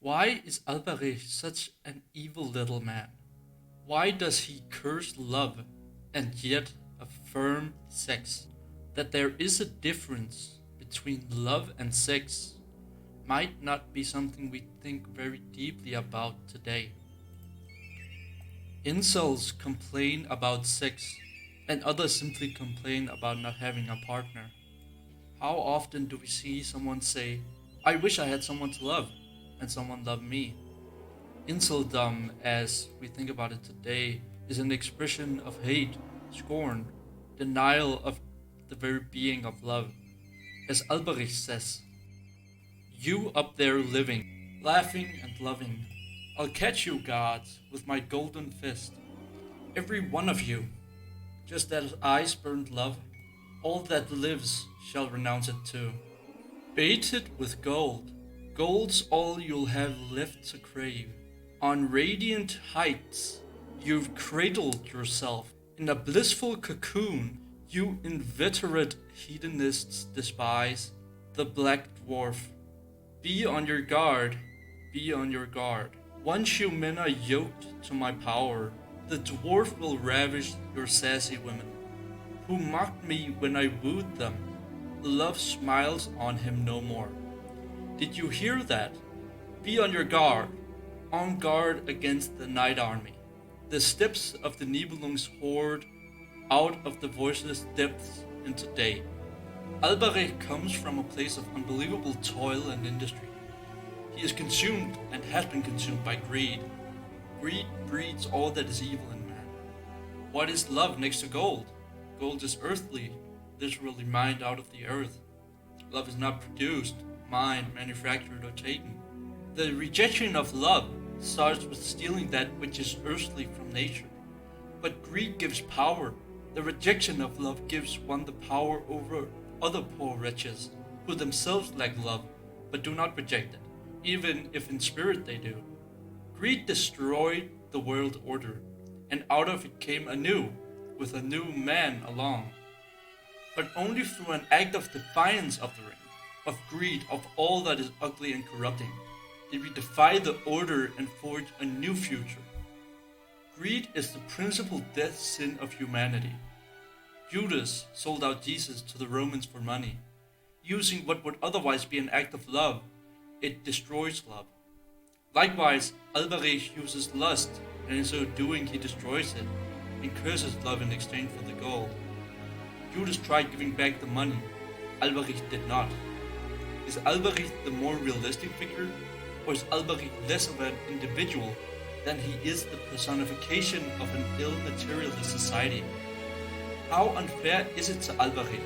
Why is Alberich such an evil little man? Why does he curse love and yet affirm sex? That there is a difference between love and sex might not be something we think very deeply about today. Incels complain about sex, and others simply complain about not having a partner. How often do we see someone say, I wish I had someone to love, and someone love me? Inceldom, as we think about it today, is an expression of hate, scorn, denial of the very being of love. As Alberich says, you up there living, laughing and loving, I'll catch you, gods, with my golden fist. Every one of you, just as I spurned love, all that lives shall renounce it too. Baited with gold, gold's all you'll have left to crave. On radiant heights, you've cradled yourself. In a blissful cocoon, you inveterate hedonists despise the black dwarf. Be on your guard, be on your guard. Once you men are yoked to my power, the dwarf will ravish your sassy women, who mocked me when I wooed them. Love smiles on him no more. Did you hear that? Be on guard against the night army. The steps of the Nibelungs horde out of the voiceless depths into day. Alberich comes from a place of unbelievable toil and industry. He is consumed and has been consumed by greed. Greed breeds all that is evil in man. What is love next to gold? Gold is earthly, literally mined out of the earth. Love is not produced, mined, manufactured, or taken. The rejection of love starts with stealing that which is earthly from nature. But greed gives power. The rejection of love gives one the power over other poor wretches who themselves lack love but do not reject it, even if in spirit they do. Greed destroyed the world order, and out of it came anew, with a new man along. But only through an act of defiance of the ring, of greed, of all that is ugly and corrupting, did we defy the order and forge a new future. Greed is the principal death sin of humanity. Judas sold out Jesus to the Romans for money. Using what would otherwise be an act of love, it destroys love. Likewise, Alberich uses lust, and in so doing he destroys it, and curses love in exchange for the gold. Judas tried giving back the money. Alberich did not. Is Alberich the more realistic figure, or is Alberich less of an individual than he is the personification of an ill-materialist society? How unfair is it to Alberich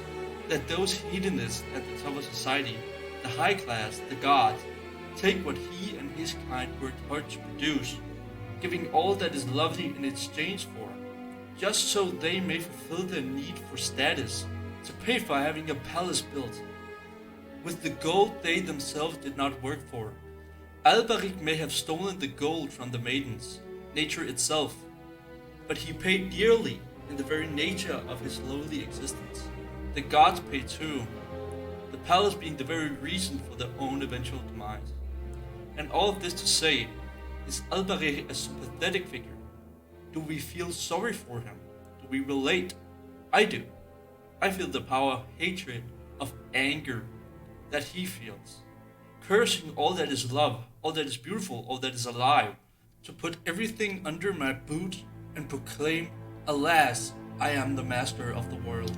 that those hedonists at the top of society, the high class, the gods, take what he and his kind worked hard to produce, giving all that is lovely in exchange for, just so they may fulfill their need for status, to pay for having a palace built, with the gold they themselves did not work for. Alberich may have stolen the gold from the maidens, nature itself, but he paid dearly in the very nature of his lowly existence. The gods pay too, the palace being the very reason for their own eventual demise. And all of this to say, is Alberich a sympathetic figure? Do we feel sorry for him? Do we relate? I do. I feel the power of hatred, of anger that he feels. Cursing all that is love, all that is beautiful, all that is alive, to put everything under my boot and proclaim, alas, I am the master of the world.